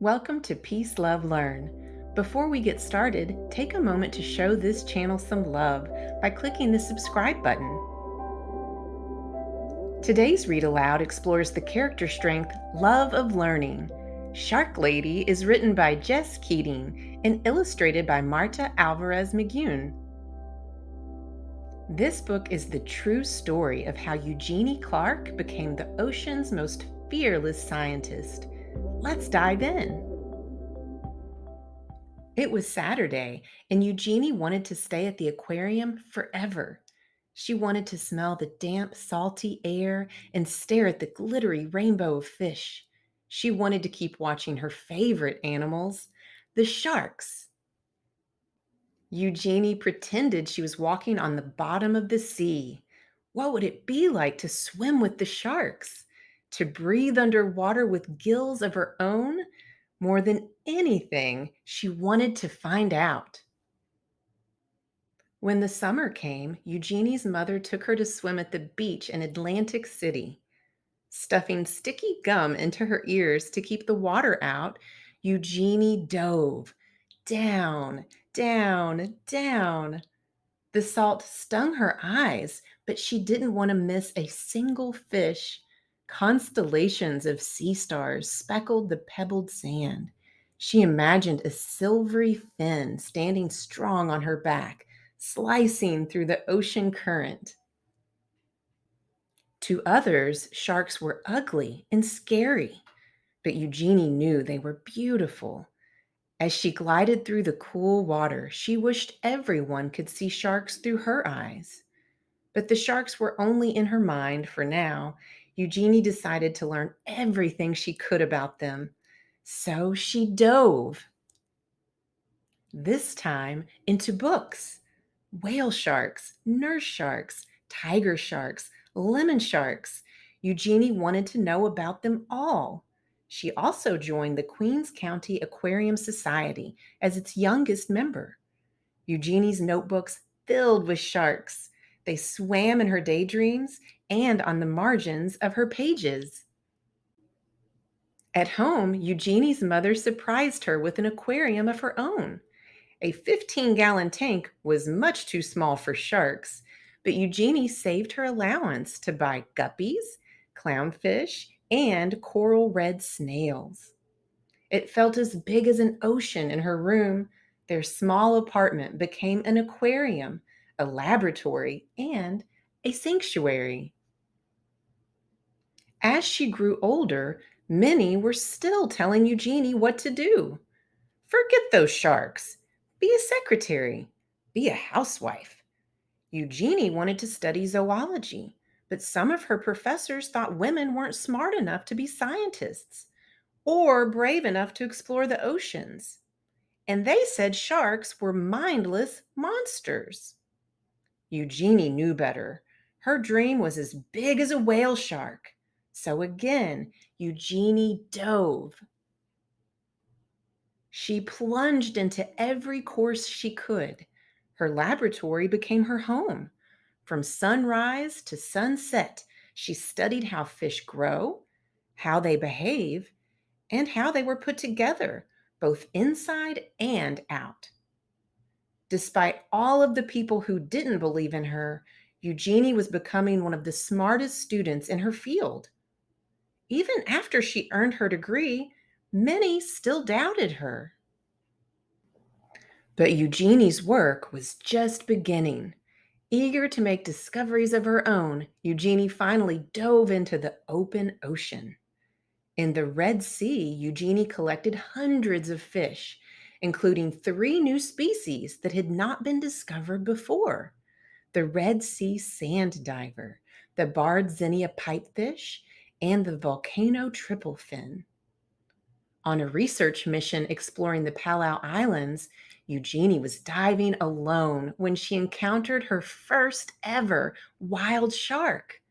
Welcome to Peace, Love, Learn. Before we get started, take a moment to show this channel some love by clicking the subscribe button. Today's read aloud explores the character strength, love of learning. Shark Lady is written by Jess Keating and illustrated by Marta Alvarez Miguens. This book is the true story of how Eugenie Clark became the ocean's most fearless scientist. Let's dive in. It was Saturday, and Eugenie wanted to stay at the aquarium forever. She wanted to smell the damp, salty air and stare at the glittery rainbow of fish. She wanted to keep watching her favorite animals, the sharks. Eugenie pretended she was walking on the bottom of the sea. What would it be like to swim with the sharks? To breathe underwater with gills of her own? More than anything, she wanted to find out. When the summer came, Eugenie's mother took her to swim at the beach in Atlantic City. Stuffing sticky gum into her ears to keep the water out, Eugenie dove down, down, down. The salt stung her eyes, but she didn't want to miss a single fish. Constellations of sea stars speckled the pebbled sand. She imagined a silvery fin standing strong on her back, slicing through the ocean current. To others, sharks were ugly and scary, but Eugenie knew they were beautiful. As she glided through the cool water, she wished everyone could see sharks through her eyes. But the sharks were only in her mind for now. Eugenie decided to learn everything she could about them. So she dove, this time into books. Whale sharks, nurse sharks, tiger sharks, lemon sharks. Eugenie wanted to know about them all. She also joined the Queens County Aquarium Society as its youngest member. Eugenie's notebooks filled with sharks. They swam in her daydreams and on the margins of her pages. At home, Eugenie's mother surprised her with an aquarium of her own. A 15-gallon tank was much too small for sharks, but Eugenie saved her allowance to buy guppies, clownfish, and coral red snails. It felt as big as an ocean in her room. Their small apartment became an aquarium, a laboratory, and a sanctuary. As she grew older, many were still telling Eugenie what to do. Forget those sharks. Be a secretary. Be a housewife. Eugenie wanted to study zoology, but some of her professors thought women weren't smart enough to be scientists or brave enough to explore the oceans. And they said sharks were mindless monsters. Eugenie knew better. Her dream was as big as a whale shark. So again, Eugenie dove. She plunged into every course she could. Her laboratory became her home. From sunrise to sunset, she studied how fish grow, how they behave, and how they were put together, both inside and out. Despite all of the people who didn't believe in her, Eugenie was becoming one of the smartest students in her field. Even after she earned her degree, many still doubted her. But Eugenie's work was just beginning. Eager to make discoveries of her own, Eugenie finally dove into the open ocean. In the Red Sea, Eugenie collected hundreds of fish, including 3 new species that had not been discovered before: the Red Sea sand diver, the barred zinnia pipefish, and the volcano tripplefin. On a research mission exploring the Palau Islands, Eugenie was diving alone when she encountered her first ever wild shark.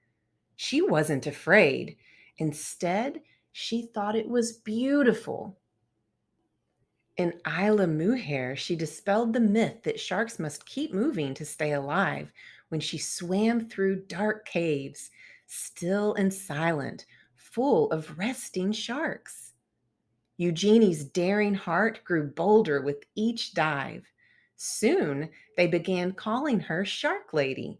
She wasn't afraid. Instead, she thought it was beautiful. In Isla Mujer, she dispelled the myth that sharks must keep moving to stay alive when she swam through dark caves, still and silent, full of resting sharks. Eugenie's daring heart grew bolder with each dive. Soon, they began calling her Shark Lady.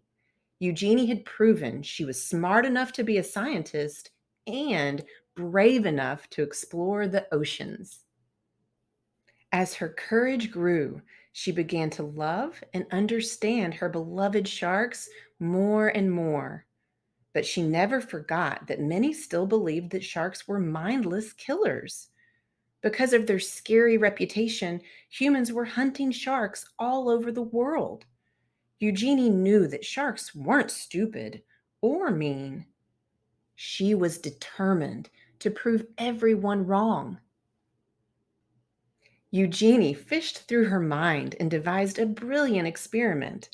Eugenie had proven she was smart enough to be a scientist and brave enough to explore the oceans. As her courage grew, she began to love and understand her beloved sharks more and more. But she never forgot that many still believed that sharks were mindless killers. Because of their scary reputation, humans were hunting sharks all over the world. Eugenie knew that sharks weren't stupid or mean. She was determined to prove everyone wrong. Eugenie fished through her mind and devised a brilliant experiment.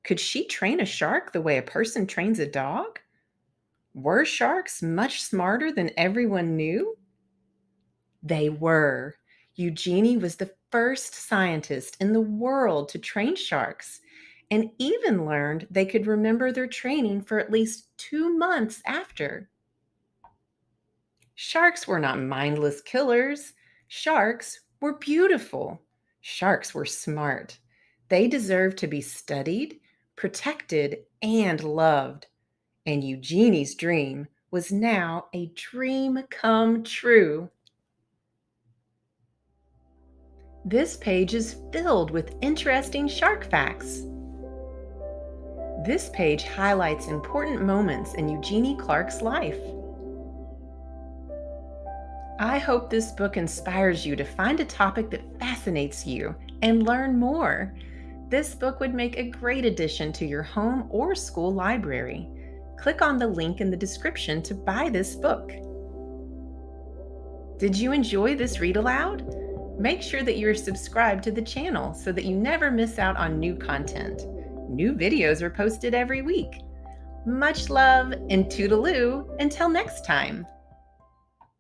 Could she train a shark the way a person trains a dog? Were sharks much smarter than everyone knew? They were. Eugenie was the first scientist in the world to train sharks and even learned they could remember their training for at least 2 months after. Sharks were not mindless killers. Sharks were beautiful. Sharks were smart. They deserved to be studied, protected, and loved. And Eugenie's dream was now a dream come true. This page is filled with interesting shark facts. This page highlights important moments in Eugenie Clark's life. I hope this book inspires you to find a topic that fascinates you and learn more. This book would make a great addition to your home or school library. Click on the link in the description to buy this book. Did you enjoy this read aloud? Make sure that you're subscribed to the channel so that you never miss out on new content. New videos are posted every week. Much love and toodaloo until next time.